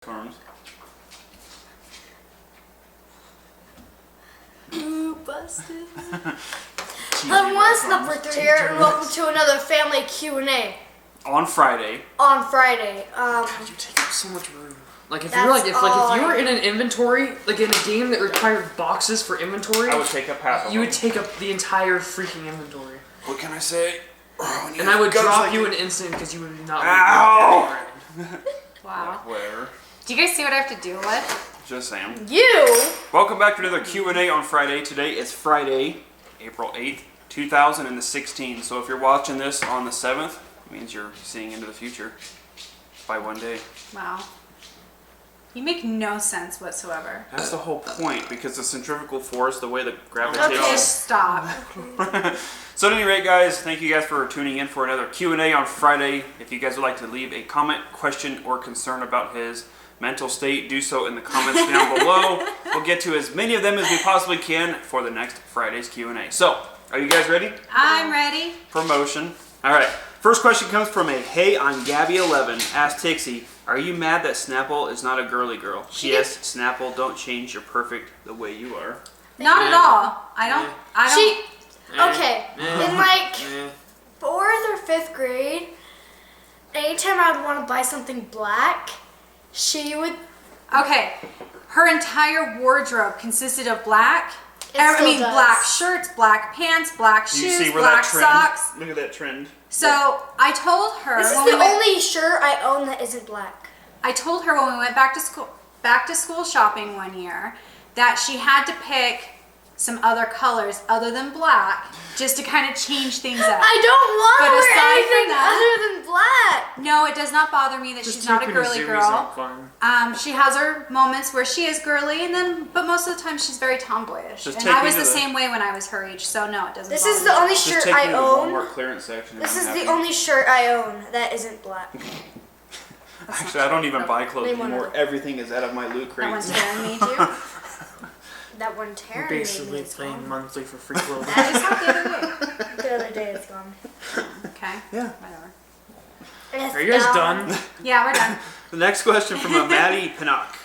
Terms. Ooh, busted. What's number 3 here, and welcome to another family Q&A. On Friday. On Friday. God, you take up so much room. Like if you were if you were in an inventory, like in a game that required boxes for inventory, I would take up half of you them. would take up the entire freaking inventory. What can I say? And I would drop you an instant because you would not. Ow! Wow. Whatever. Do you guys see what I have to deal with? Just saying. You? Welcome back to another Q&A on Friday. Today is Friday, April 8th, 2016. So if you're watching this on the 7th, it means you're seeing into the future by one day. Wow. You make no sense whatsoever. That's the whole point, because the centrifugal force, the way the gravitational... Okay, stop. So at any rate, guys, thank you guys for tuning in for another Q&A on Friday. If you guys would like to leave a comment, question, or concern about his mental state, do so in the comments down below. We'll get to as many of them as we possibly can for the next Friday's Q&A. So, are you guys ready? I'm ready. Promotion. All right. First question comes from a Hey, I'm Gabby11. Ask Tixie, are you mad that Snapple is not a girly girl? P.S. Snapple, don't change. You're perfect the way you are. Not at all. I don't. Okay, in like 4th or 5th grade, anytime I would want to buy something black, she would... Okay, her entire wardrobe consisted of black. Black shirts, black pants, black shoes, black socks. Look at that trend. So I told her. This is the only shirt I own that isn't black. I told her when we went back to school shopping one year that she had to pick some other colors other than black just to kind of change things up. I don't want to wear anything that, other than black. No, it does not bother me that she's not a girly girl. She has her moments where she is girly, but most of the time she's very tomboyish. And I was the same way when I was her age, so no, it doesn't. This bother is the only me. shirt I own. Walmart clearance section. This is the only shirt I own that isn't black. Actually, I don't even buy clothes anymore. Everything is out of my loot crate. That one's tearing me too. That one tear basically paying monthly for free clothes. That is how the other day. The other day it's gone. Okay. Yeah. Whatever. Are you guys done? Yeah, we're done. The next question from a Maddie Pinnock.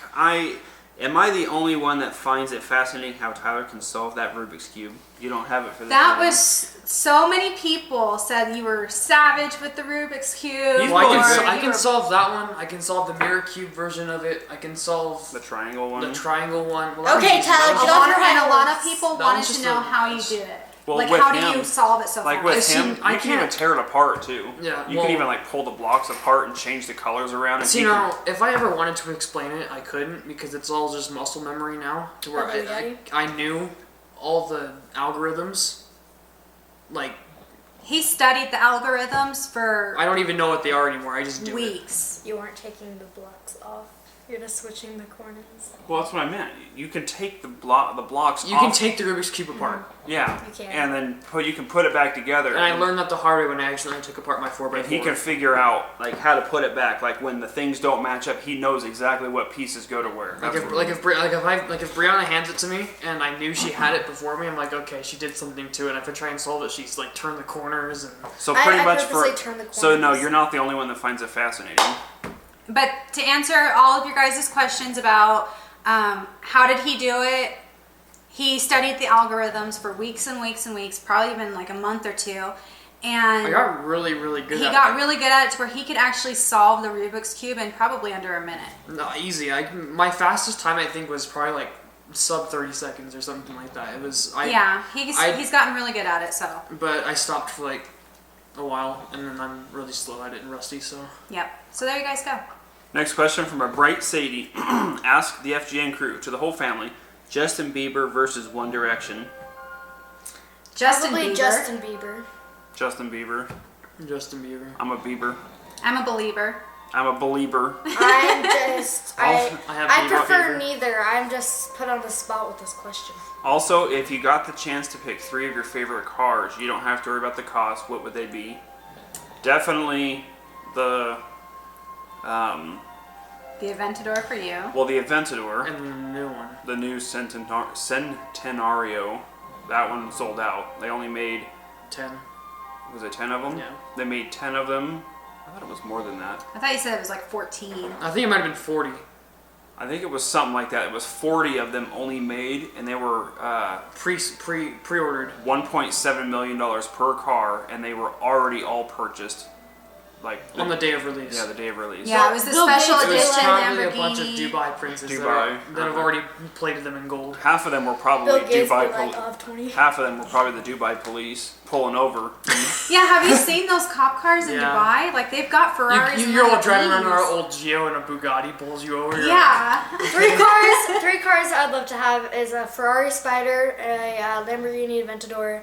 Am I the only one that finds it fascinating how Tyler can solve that Rubik's Cube? You don't have it for this. That was so many people said you were savage with the Rubik's Cube. I can solve that one. I can solve the mirror cube version of it. I can solve the triangle one. The triangle one. Well, okay, Tyler, get off your and high a lot of people wanted to know how you did it. Well, like, how do you solve it so far? Like with him, you can even tear it apart too. Yeah. You can even like pull the blocks apart and change the colors around. And see, if I ever wanted to explain it, I couldn't because it's all just muscle memory now. To where I knew all the algorithms. Like. He studied the algorithms for. I don't even know what they are anymore. I just do weeks. You weren't taking the blocks off. You're just switching the corners. Well, that's what I meant. You can take the blocks off. You can take the Rubik's Cube apart. Yeah. You can. And then you can put it back together. And I learned that the hard way when I accidentally took apart my 4x4. And he can figure out like how to put it back. Like when the things don't match up, he knows exactly what pieces go to where. If Brianna hands it to me and I knew she had it before me, I'm like, okay, she did something to it. And if I try and solve it, she's like turned the corners and. So pretty much turn the corners. So no, you're not the only one that finds it fascinating. But to answer all of your guys' questions about how did he do it, he studied the algorithms for weeks and weeks and weeks, probably even like a month or two. And I got really, really good at it. He got really good at it to where he could actually solve the Rubik's Cube in probably under a minute. No, easy. My fastest time, I think, was probably like sub 30 seconds or something like that. It was. He's gotten really good at it, so. But I stopped for like a while, and then I'm really slow at it and rusty, so. Yep. So there you guys go. Next question from a bright Sadie. Ask the FGN crew, to the whole family, Justin Bieber versus One Direction. Justin Bieber. Justin Bieber. Justin Bieber. I'm a Bieber. I'm a believer. I'm a believer. I prefer neither. I'm just put on the spot with this question. Also, if you got the chance to pick 3 of your favorite cars, you don't have to worry about the cost. What would they be? Definitely the Aventador for you. Well, the Aventador. And the new one. The new Centenario. That one sold out. They only made 10. Was it 10 of them? Yeah. They made 10 of them. I thought it was more than that. I thought you said it was like 14. I think it might have been 40. I think it was something like that. It was 40 of them only made, and they were pre-ordered. $1.7 million per car, and they were already all purchased. Like On the day of release. Yeah, the day of release. Yeah, it was the special It was edition probably Lamborghini. a bunch of Dubai princes that have already plated them in gold. Half of them were probably Bill Gates Dubai. be like, "I'll have 20." Half of them were probably the Dubai police pulling over. Yeah, have you seen those cop cars in Yeah. Dubai? Like they've got Ferraris. You're all driving around in our old Geo and a Bugatti pulls you over. You're Yeah. Three cars I'd love to have is a Ferrari Spider, a Lamborghini Aventador,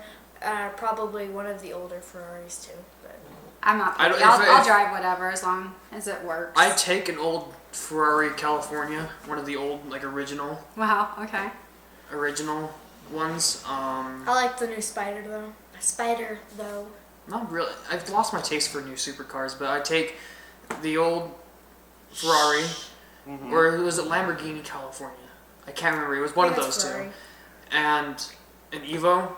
probably one of the older Ferraris too. But I'm not. I don't- I'll drive whatever as long as it works. I take an old Ferrari California, one of the old like original Okay. ones. I like the new Spider though. Not really. I've lost my taste for new supercars, but I take the old Ferrari, or was it Lamborghini California? I can't remember. It was one of those two. And an Evo,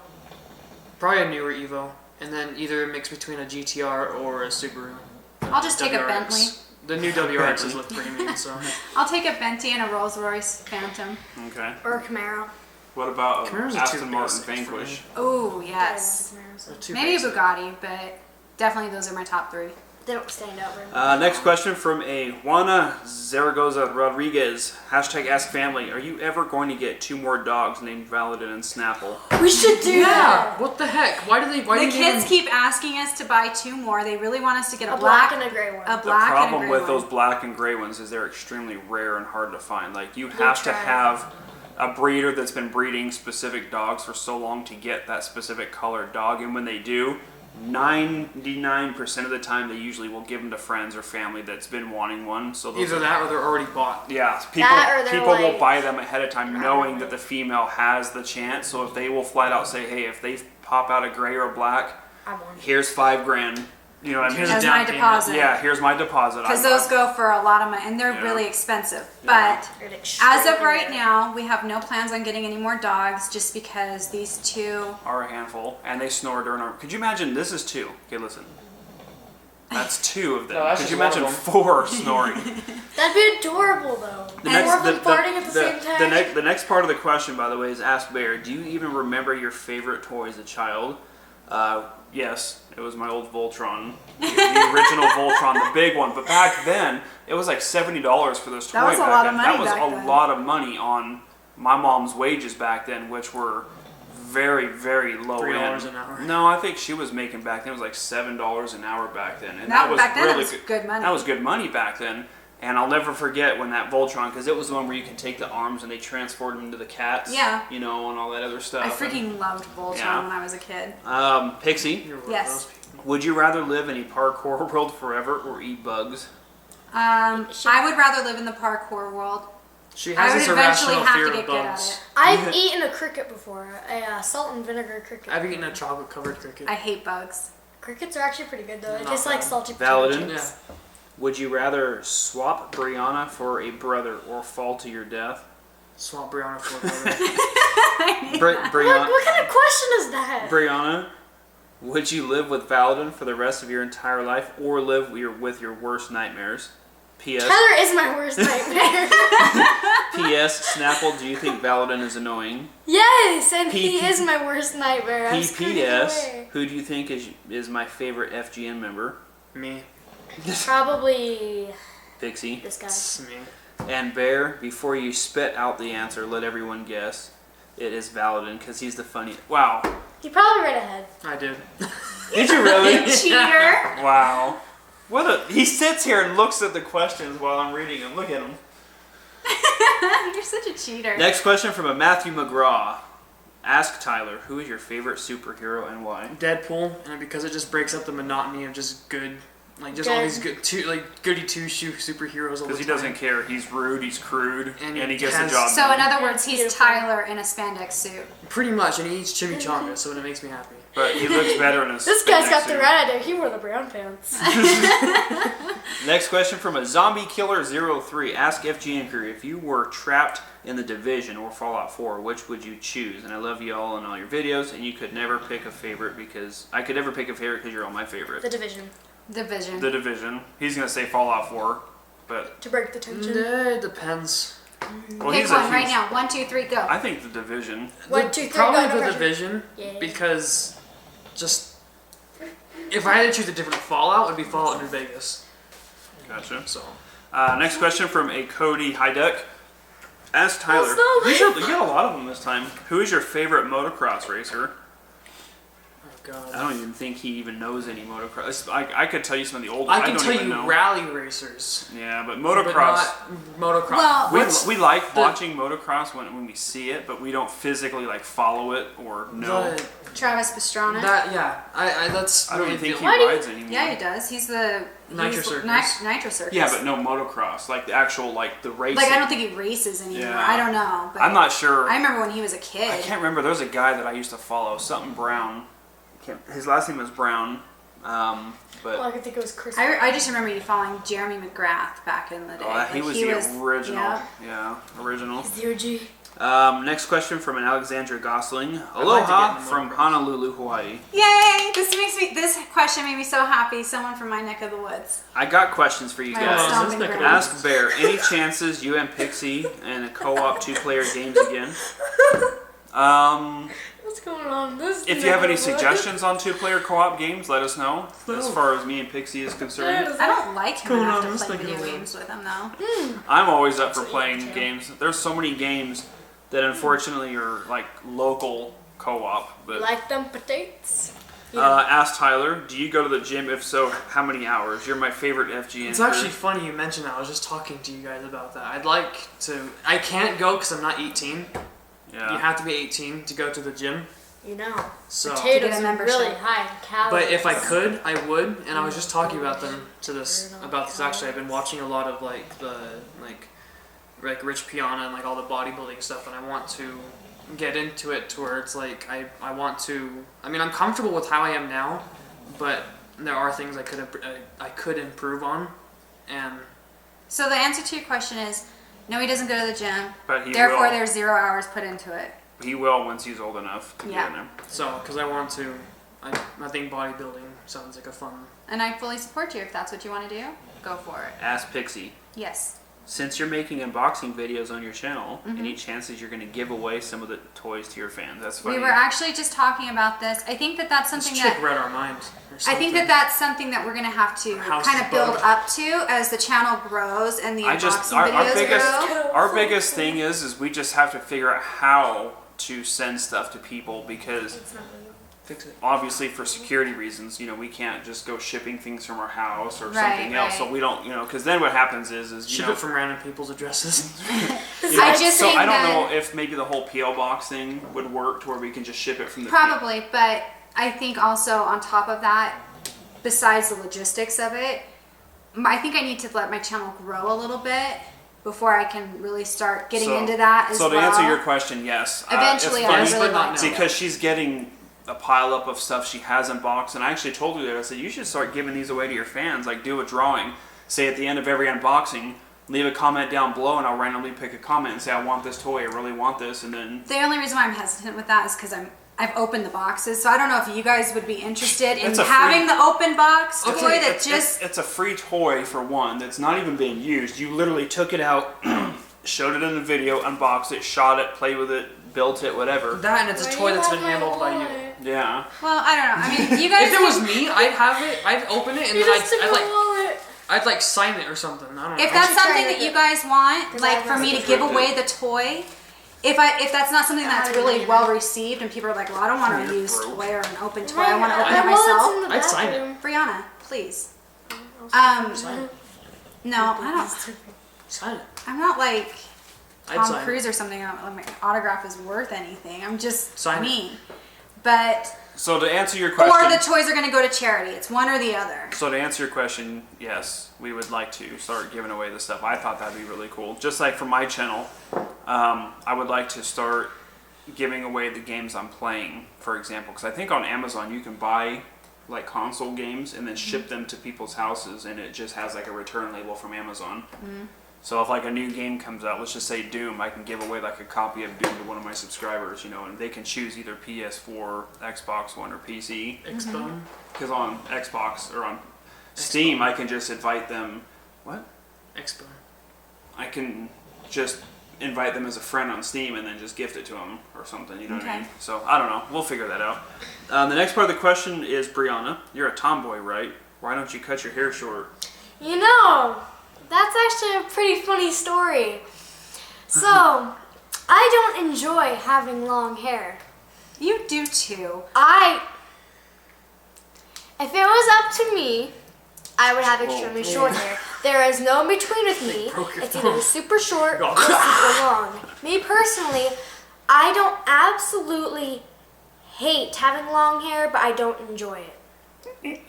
probably a newer Evo, and then either a mix between a GTR or a Subaru. I'll just take a WRX. Bentley. The new WRXs look pretty mean, so. I'll take a Bentley and a Rolls Royce Phantom. Okay. Or a Camaro. What about Camaros are Aston too Martin basic for me. Vanquish? Oh yes. They're too Maybe a basic. Bugatti, but definitely those are my top 3. They don't stand out very much. Next question from a Juana Zaragoza Rodriguez. #AskFamily. Are you ever going to get 2 more dogs named Valadin and Snapple? We should do Yeah. that. What the heck? Why do The you kids even... keep asking us to buy 2 more. They really want us to get A black and a gray one. a The black and a problem gray with one. those black and gray ones is they're extremely rare and hard to find. Like, you have to try. have a breeder that's been breeding specific dogs for so long to get that specific colored dog, and when they do, 99% of the time they usually will give them to friends or family that's been wanting one. So those Either that or they're already bought. Yeah, That or they're people will like- buy them ahead of time knowing that the female has the chance. So if they will flat out say, hey, if they pop out a gray or a black, I want it. here's $5,000. You know what I mean? Here's a As down my payment. deposit. Yeah, here's my deposit. Because I'm- those go for a lot of money, and they're Yeah. really expensive. Yeah. But They're as of extremely right rare. now, we have no plans on getting any more dogs, just because these 2. are a handful, and they snore during our. Could you imagine? This is 2. Okay, listen. That's 2 of them. No, that's Could you just one imagine of 4 snoring? That'd be adorable though. The And more of them farting at the same time. the next part of the question, by the way, is ask Bear. Do you even remember your favorite toy as a child? Yes, it was my old Voltron, the original Voltron, the big one. But back then, it was like $70 for this toy. That was a back lot of then. money That was back a then. lot of money on my mom's wages back then, which were very, very low $3 end. an hour. No, I think she was making back then. It was like $7 an hour back then, and That- that was back then, really it was good money. That was good money back then. And I'll never forget when that Voltron, because it was the one where you could take the arms and they transformed them into the cats. Yeah. You know, and all that other stuff. I freaking loved Voltron Yeah. when I was a kid. Pixie, You're one of Yes. those people. would you rather live in a parkour world forever or eat bugs? I would rather live in the parkour world. She I has would this eventually irrational have fear to of get good at bugs. it. I've eaten a cricket before, a salt and vinegar cricket. I've eaten a chocolate-covered cricket. I hate bugs. Crickets are actually pretty good though. They Not taste like bad. salty potato Valadin? chips. Yeah. Would you rather swap Brianna for a brother or fall to your death? Swamp Brianna for a brother. Brianna, What kind of question is that? Brianna, would you live with Valadin for the rest of your entire life or live with your worst nightmares? P.S. Tyler is my worst nightmare. P.S. Snapple, do you think Valadin is annoying? Yes, and he P- is my worst nightmare. I'm screwed P.P.S. away. Who do you think is my favorite FGN member? Me. Probably Pixie. this guy. It's me. And Bear, before you spit out the answer, let everyone guess. It is Valadin, because he's the funniest. Wow. He probably read ahead. I did. Did you really? Cheater. Wow. He sits here and looks at the questions while I'm reading them. Look at him. You're such a cheater. Next question from a Matthew McGraw. Ask Tyler, who is your favorite superhero and why? Deadpool, and because it just breaks up the monotony of just good, like just all these good goody two shoe superheroes all the time. Because he doesn't care. He's rude, he's crude, And and he he gets the has- job So done. in other words, he's Beautiful. Tyler in a spandex suit. Pretty much, and he eats chimichanga, so it makes me happy. But he looks better in his This guy's spandex got the suit. right idea. He wore the brown pants. Next question from a Zombie Killer 03. Ask FGN crew, if you were trapped in the Division or Fallout 4, which would you choose? And I love you all in all your videos, and you could never pick a favorite because I could never pick a favorite because you're all my favorite. The Division. Division. The Division. He's gonna say Fallout 4, but To break the tension. It depends. Well, Pick he's one a huge, right now. 1, 2, 3, go. I think the division. 1, 2, 3, Probably go, no the pressure. division, Yeah. because just if I had to choose a different Fallout, it would be Fallout New Vegas. Gotcha. So Next question from a Cody Hyduck. Ask Tyler. That's not You got a lot of them this time. Who is your favorite motocross racer? oh god, I don't even think he even knows any motocross. I could tell you some of the old. I can don't tell even you know. rally racers, Yeah, but but motocross. not motocross. Well- What's We like watching motocross when we see it, but we don't physically like follow it or know. the, Travis Pastrana. that? Yeah, I that's I don't really even think the he Why do you- rides anymore. Yeah, he does. He's the Nitro he's Circus. Nitro Circus. Yeah, but no motocross, like the actual like the racing. like I don't think he races anymore. Yeah. I don't know. But I'm not sure. I remember when he was a kid. I can't remember. There was a guy that I used to follow, something Brown. His last name was Brown, Well, but I could think it was Chris. I just remember you following Jeremy McGrath back in the day. he Like, was the original. yeah. Yeah, original. Zero G. Next question from an Alexandra Gosling. like to Aloha get in from motocross. Honolulu, Hawaii. Yay! This question made me so happy. Someone from my neck of the woods. I got questions for you My guys. stomping this neck of ground. Ask Bear, any chances you and Pixie and a co-op 2-player games again? What's going on? This If you have any suggestions on 2-player co-op games, let us know. As far as me and Pixie is concerned, I don't like him going enough on to this play neck of video the games with him though. I'm always up for That's what playing you do. games. There's so many games that unfortunately are like local co-op. But Like them potatoes. ask Tyler, do you go to the gym? If so, how many hours? You're my favorite FGN. It's actually funny you mentioned that. I was just talking to you guys about that. I'd like to. I can't go because I'm not 18. Yeah. You have to be 18 to go to the gym. You know, So, potatoes To get a are membership. really high in calories. but if I could, I would. And I was just talking about this actually. I've been watching a lot of like Rich Piana and like all the bodybuilding stuff, and I want to get into it to where it's like I want to. I mean, I'm comfortable with how I am now, but there are things I could improve on, and So the answer to your question is no, he doesn't go to the gym. But he Therefore, will. there's 0 hours put into it. He will once he's old enough to Yeah. get in there. so because I want to. I think bodybuilding sounds like a fun. And I fully support you if that's what you want to do. Go for it. Ask Pixie. Yes. Since you're making unboxing videos on your channel, any chances you're going to give away some of the toys to your fans? That's funny. We were actually just talking about this. I think that that's This something chick that read our minds. or I think something. that's something that we're gonna have to House kind is of build bugged. up to as the channel grows and the I unboxing just videos grow. our biggest thing is we just have to figure out how to send stuff to people because It's not really- Fix it. obviously for security reasons, we can't just go shipping things from our house or Right, something else. So right. we don't, because then what happens is Ship it from random people's addresses. I just so think I don't that know if maybe the whole PO box thing would work to where we can just ship it from the probably, but I think also on top of that, besides the logistics of it, I think I need to let my channel grow a little bit before I can really start getting So- into that as So to well. answer your question, yes. Eventually, it's I funny really but not like now. to. because she's getting a pile up of stuff she has unboxed, and I actually told her that I said you should start giving these away to your fans. Like do a drawing, say at the end of every unboxing, leave a comment down below, and I'll randomly pick a comment and say I want this toy, I really want this, and then The only reason why I'm hesitant with that is because I've opened the boxes, so I don't know if you guys would be interested in It's a having free- the open box toy Okay, that it's, just. it's a free toy for one that's not even being used. You literally took it out, showed it in the video, unboxed it, shot it, played with it, built it, whatever. That and it's a Why toy do that's you been have my handled by you. wallet? Yeah. Well, I don't know. I mean, you guys. If it was me, I'd have it. I'd open it and You then just took I'd my like wallet. I'd like sign it or something. I don't know. If that's should try something it that you with- guys want, 'cause like I for have me to to give print away it. the toy, if that's not something that's haven't really either. well received and people are like, well, I don't want You're a used broke. toy or an open toy, I want to My open it wallet's myself. in the I'd sign it. bathroom. Brianna, please. sign it. No, I don't. Sign it. I'm not like I'd Tom sign Cruise it. or something. My autograph is worth anything. I'm just Sign it. me. But So to answer your or question, the toys are going to go to charity. It's one or the other. so to answer your question, yes, we would like to start giving away the stuff. I thought that'd be really cool. Just like for my channel, I would like to start giving away the games I'm playing, for example, because I think on Amazon you can buy like console games and then ship them to people's houses, and it just has like a return label from Amazon. So if like a new game comes out, let's just say Doom, I can give away like a copy of Doom to one of my subscribers, and they can choose either PS4, Xbox One, or PC. Expo. Because on Xbox or on Steam, I can just invite them. What? Expo. I can just invite them as a friend on Steam and then just gift it to them or something. You know what I Okay. mean? So I don't know. We'll figure that out. The next part of the question is, Brianna, you're a tomboy, right? Why don't you cut your hair short? You know, that's actually a pretty funny story. So, I don't enjoy having long hair. You do too. If it was up to me, I would have extremely short hair. There is no in between with me. It's either super short or super long. Me personally, I don't absolutely hate having long hair, but I don't enjoy it.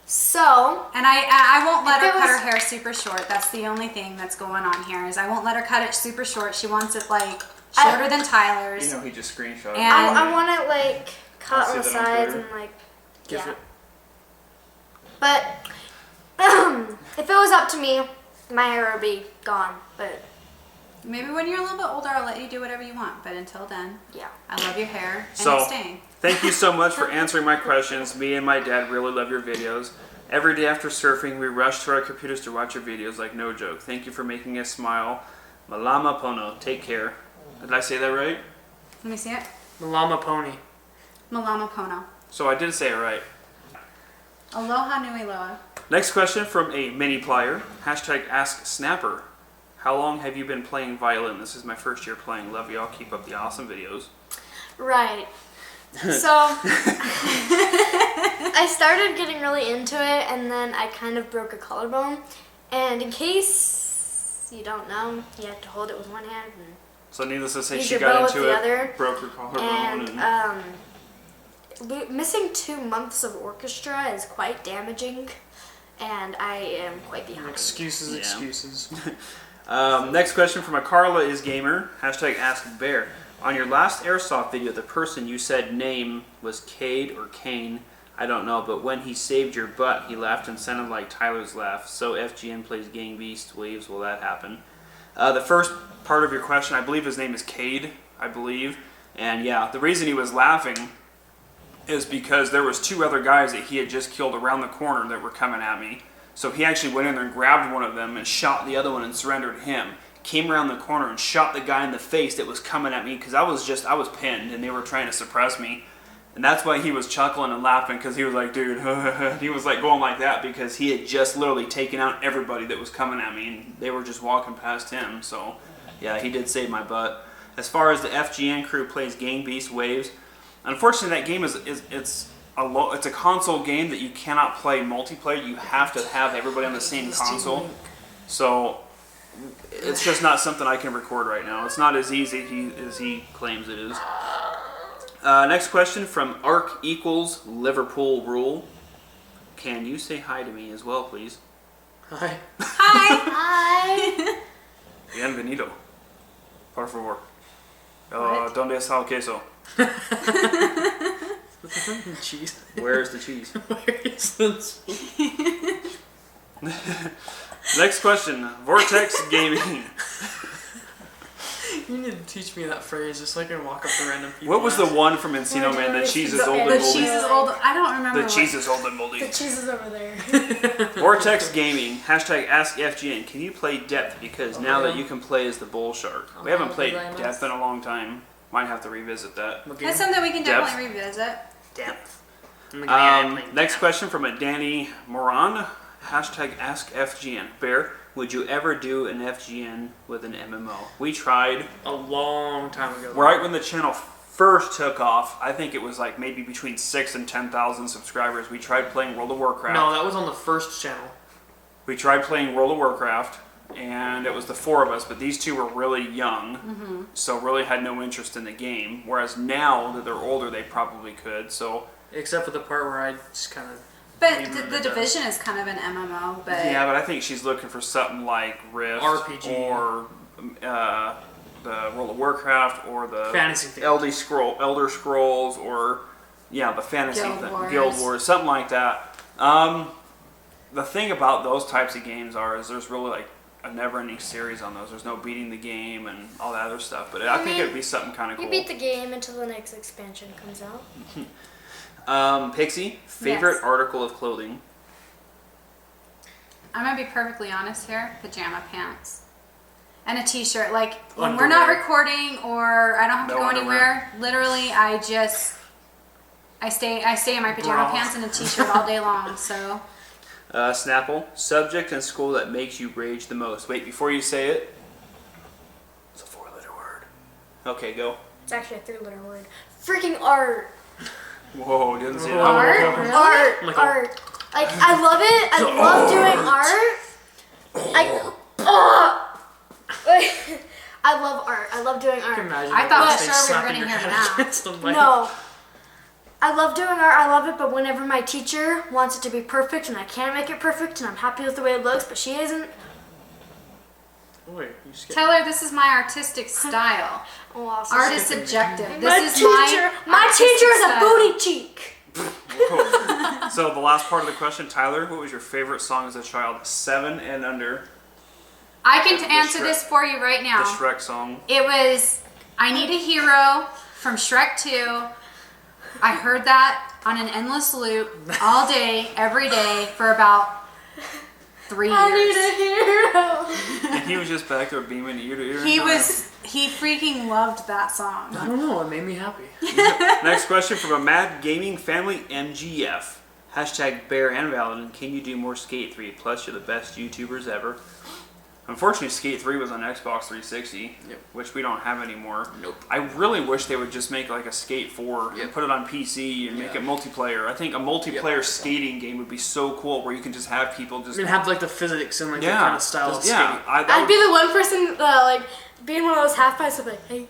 So, And I won't let If her it cut her was- hair super short. That's the only thing that's going on here is I won't let her cut it super short. She wants it like shorter than Tyler's. You know, he just screenshot. And- I want it like cut I'll on the see that on sides Twitter. and like, Give yeah. it. But if it was up to me, my hair would be gone. But Maybe when you're a little bit older, I'll let you do whatever you want. But until then, yeah. I love your hair and So- it's staying. Thank you so much for answering my questions. Me and my dad really love your videos. Every day after surfing, we rush to our computers to watch your videos like no joke. Thank you for making us smile. Malama Pono, take care. Did I say that right? Let me see it. Malama Pony. Malama Pono. So I did say it right. Aloha nui loa. Next question from a mini plier. Hashtag Ask Snapper. How long have you been playing violin? This is my first year playing. Love y'all. Keep up the awesome videos. Right. So I started getting really into it, and then I kind of broke a collarbone. And in case you don't know, you have to hold it with one hand and So needless to say, use she your got bow with into the it, other. broke her collarbone, And missing 2 months of orchestra is quite damaging, and I am quite behind. Excuses, Yeah. excuses. Next question from a Carla is Gamer. Hashtag Ask Bear. On your last Airsoft video, the person you said name was Cade or Kane. I don't know, but when he saved your butt, he laughed and sounded like Tyler's laugh. So FGN plays Gang Beast Waves. Will that happen? The first part of your question, I believe his name is Cade, I believe. And yeah, the reason he was laughing is because there was 2 other guys that he had just killed around the corner that were coming at me. So he actually went in there and grabbed one of them and shot the other one and surrendered him. Came around the corner and shot the guy in the face that was coming at me because I was pinned and they were trying to suppress me. And that's why he was chuckling and laughing, because he was like, dude, he was like going like that because he had just literally taken out everybody that was coming at me and they were just walking past him. So yeah, he did save my butt. As far as the FGN crew plays Gang Beast Waves, unfortunately that game it's a console game that you cannot play multiplayer. You have to have everybody on the same console. So it's just not something I can record right now. It's not as easy as he claims it is. Next question from Arc equals Liverpool Rule. Can you say hi to me as well, please? Hi. Hi. Hi. Bienvenido. Por favor. What? ¿Dónde está el queso? Cheese. Where's the cheese? Where is this? Next question. Vortex Gaming. You need to teach me that phrase just so I can walk up to random people. What was the and ask. one from Encino Man? The cheese is old and The moldy. cheese is old. I don't remember. The cheese is old and moldy. The cheese is over there. Vortex Gaming. Hashtag Ask FGN. Can you play Depth? Because now that you can play as the Bull Shark. We haven't played Depth in a long time. Might have to revisit that. Okay. That's something we can Depth. definitely revisit. Depth. I'm gonna play Next Depth. question from a Danny Moran. Hashtag Ask FGN. Bear, would you ever do an FGN with an MMO? We tried A long time ago. right when the channel first took off. I think it was like maybe between 6,000 and 10,000 subscribers. We tried playing World of Warcraft. No, that was on the first channel. We tried playing World of Warcraft, and it was the 4 of us, but these 2 were really young, so really had no interest in the game. Whereas now that they're older, they probably could. So Except for the part where I just kind of. But Even the it does. Division is kind of an MMO. But yeah, but I think she's looking for something like Rift RPG. or the World of Warcraft or the Fantasy thing. Elder Scrolls or the fantasy Guild thing, Wars. Guild Wars, something like that. The thing about those types of games is there's really like a never-ending series on those. There's no beating the game and all that other stuff. But I think it'd be something kind of cool. You beat the game until the next expansion comes out. Pixie, favorite Yes. article of clothing? I'm gonna be perfectly honest here. Pajama pants. and a t-shirt. Like when we're not recording or I don't have to go anywhere, literally I stay in my pajama pants and a t-shirt all day long. So Snapple, subject in school that makes you rage the most. Wait, before you say it, it's a 4-letter word. Okay, go. It's actually a 3-letter word. Freaking art. Whoa, didn't say that. Art. Like, I love it. I love doing art. I love art. I love doing art. I thought for sure we were going to hear that. No. I love doing art. I love it, but whenever my teacher wants it to be perfect and I can't make it perfect and I'm happy with the way it looks, but she isn't. Wait, you skipped. Tell her this is my artistic style. Oh, awesome. Art is subjective. My teacher is a booty cheek. So the last part of the question, Tyler, what was your favorite song as a child? 7 and under. I can answer this for you right now. The Shrek song. It was I Need a Hero from Shrek 2. I heard that on an endless loop all day, every day for about 3 years. I need a hero. And he was just back there beaming ear to ear. He freaking loved that song. I don't know, it made me happy. Next question from a Mad Gaming Family MGF. Hashtag Bear and Validin. Can you do more Skate 3? Plus, you're the best YouTubers ever. Unfortunately, Skate 3 was on Xbox 360, which we don't have anymore. Nope. I really wish they would just make like a Skate 4 and put it on PC and make it multiplayer. I think a multiplayer skating game would be so cool where you can just have people just... I mean, have like the physics and like the kind of style of skating. I'd be the one person, like, being one of those half pipes, like, hey,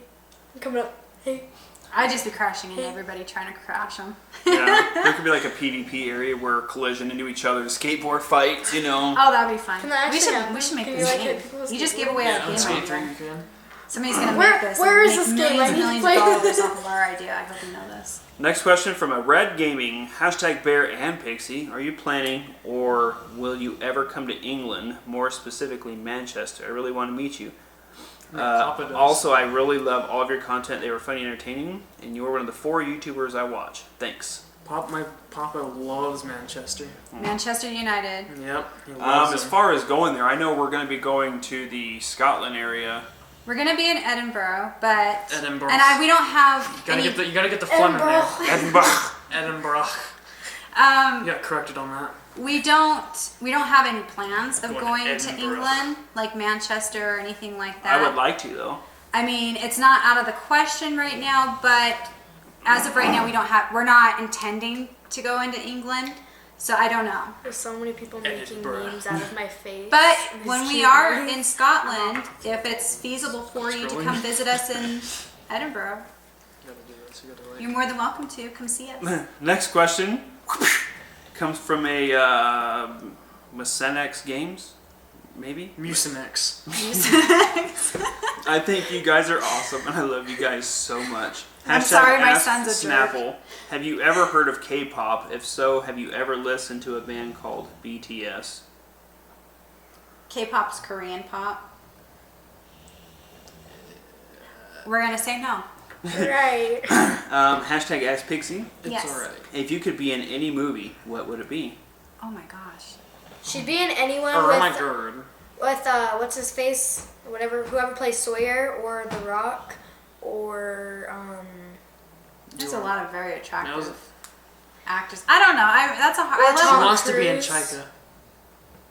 I'm coming up, hey. I'd just be crashing into everybody trying to crash them. Yeah, there could be like a PvP area where collision into each other's skateboard fights, you know. Oh, that'd be fun. We should make this game. You just gave away our game. Skate 3 you can. Somebody's gonna make this. Where is make this game? millions of dollars off of our idea. I hope you know this. Next question from a Red Gaming. Hashtag Bear and Pixie. Are you planning or will you ever come to England, more specifically Manchester? I really want to meet you. Also, I really love all of your content. They were funny and entertaining, and you are one of the 4 YouTubers I watch. Thanks. My papa loves Manchester. Manchester United. Yep. He loves as far as going there, I know we're going to be going to the Scotland area. We're gonna be in Edinburgh, but Edinburgh. and we don't have. You gotta get the phlegm in there. Edinburgh. Edinburgh. You got corrected on that. We don't have any plans of going to Edinburgh. England, like Manchester or anything like that. I would like to, though. I mean, it's not out of the question right now, but as of right now, we're not intending to go into England, so I don't know. There's so many people making memes out of my face. But when we are in Scotland, if it's feasible for you to come visit us in Edinburgh, you're more than welcome to come see us. Next question comes from a Mucinex Games, maybe? Mucinex. I think you guys are awesome, and I love you guys so much. I'm sorry, my son's a jerk. Snapple. Have you ever heard of K-pop? If so, have you ever listened to a band called BTS? K-pop's Korean pop. We're gonna say no. Right. Hashtag Ask Pixie. Yes. It's alright. If you could be in any movie, what would it be? Oh my gosh. She'd be in anyone Oh with my god. what's his face, whoever plays Sawyer or The Rock, or There's a lot of very attractive actors. I don't know. That's a hard. She Tom wants to be in Cruise. Chika.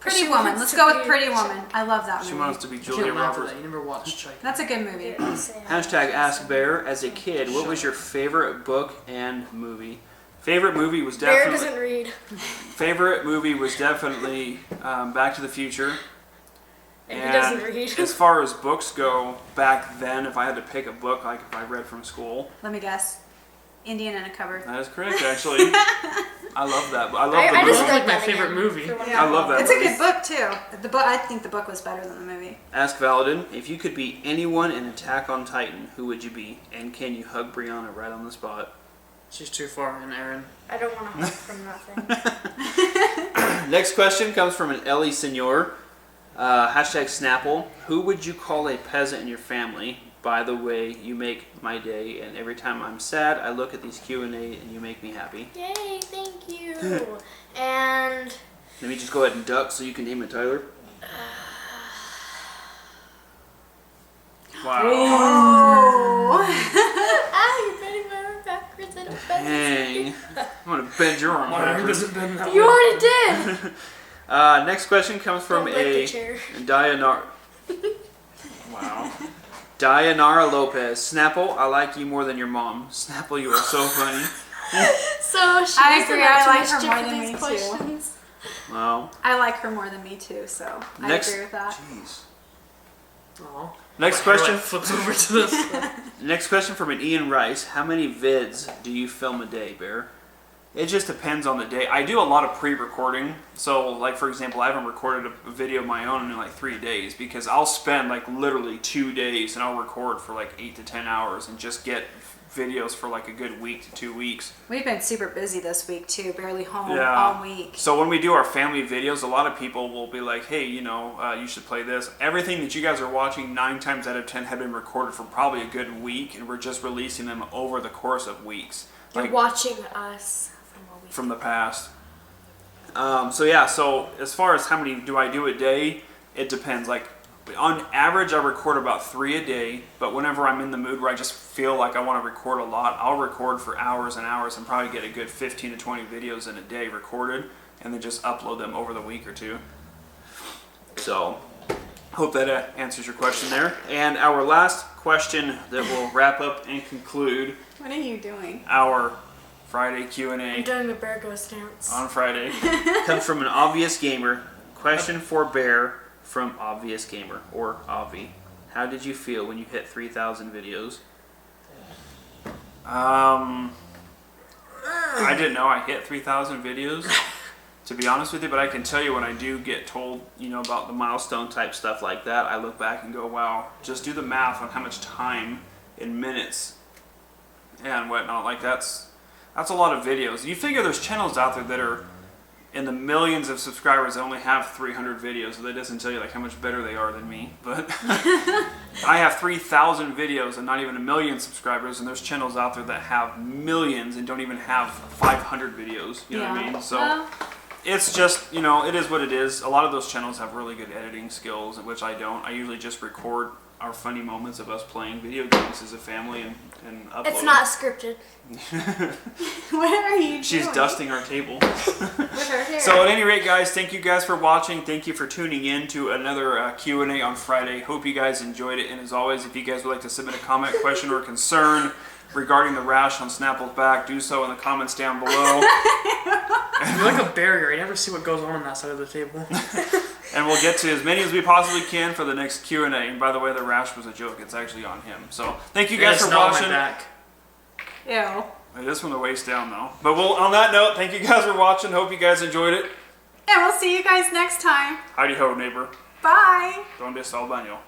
Pretty She Woman. wants Let's to go with be Pretty in Woman. I love that movie. She wants to be You Julia can't laugh at Roberts. that. You never watched Chika. That's a good movie. Hashtag Ask Bear. As a kid, what was your favorite book and movie? Favorite movie was Bear definitely. doesn't read. Favorite movie was definitely Back to the Future. And he doesn't read. As far as books go, back then, if I had to pick a book, like if I read from school, Let me guess. Indian in a Cupboard. that is correct. Actually, I love that. I love I the just movie. read like my that favorite again movie. for one I love that. It's a movie. good book too. I think the book was better than the movie. Ask Valadin, if you could be anyone in Attack on Titan, who would you be? And can you hug Brianna right on the spot? She's too far in, Aaron. I don't want to hug from nothing. Next question comes from an Ellie Senor. Hashtag Snapple. Who would you call a peasant in your family? By the way, you make my day, and every time I'm sad, I look at these Q&A and you make me happy. Yay, thank you. And Let me just go ahead and duck so you can name it, Tyler. Wow. You're bending my arm backwards. I don't bend Dang. I'm gonna bend your arm. My arm backwards. doesn't bend that it. You way. already did. Next question comes from Don't lick a the chair. Wow. Dayanara Lopez. Snapple, I like you more than your mom. Snapple, you are so funny. So she I doesn't agree, have I too like much her chip more for than these me, too. questions. Wow. I like her more than me too, so Next- I agree with that. Jeez. Oh. Next My hair, question. like, flips over to this. Next question from an Ian Rice. How many vids do you film a day, Bear? It just depends on the day. I do a lot of pre-recording. So, like, for example, I haven't recorded a video of my own in like 3 days because I'll spend like literally 2 days and I'll record for like 8 to 10 hours and just get videos for like a good week to 2 weeks. We've been super busy this week too, barely home Yeah. all week. So when we do our family videos, a lot of people will be like, hey, you know, you should play this. Everything that you guys are watching 9 times out of 10 have been recorded for probably a good week, and we're just releasing them over the course of weeks. You're Like, watching us from a week. from the past. So yeah, so as far as how many do I do a day, it depends. Like on average, I record about 3 a day, but whenever I'm in the mood where I just feel like I want to record a lot, I'll record for hours and hours and probably get a good 15 to 20 videos in a day recorded and then just upload them over the week or two. So hope that answers your question there. And our last question that will wrap up and conclude What are you doing? our Friday I'm Q&A doing the Bereghostgames dance. on Friday comes from an obvious gamer. Question for Bear from Obvious Gamer, or Avi. How did you feel when you hit 3,000 videos? I didn't know I hit 3,000 videos, to be honest with you, but I can tell you when I do get told, you know, about the milestone type stuff like that, I look back and go, wow, just do the math on how much time in minutes and whatnot. Like that's a lot of videos. You figure there's channels out there that are in the millions of subscribers that only have 300 videos, so that doesn't tell you like how much better they are than me. But I have 3,000 videos and not even a million subscribers, and there's channels out there that have millions and don't even have 500 videos. You know what I mean? So it's just, you know, it is what it is. A lot of those channels have really good editing skills, which I don't. I usually just record our funny moments of us playing video games as a family and upload. It's not scripted. What are you doing? She's dusting our table. With her hair. So at any rate, guys, thank you guys for watching. Thank you for tuning in to another Q&A on Friday. Hope you guys enjoyed it. And as always, if you guys would like to submit a comment, question, or concern regarding the rash on Snapple's back, do so in the comments down below. You're like a barrier. You never see what goes on that side of the table. And we'll get to as many as we possibly can for the next Q&A. And by the way, the rash was a joke. It's actually on him. So thank you guys It's for not on my watching. back. Ew. It is from the waist down, though. But on that note, thank you guys for watching. Hope you guys enjoyed it. And we'll see you guys next time. Heidi ho, neighbor. Bye. Donde está el baño?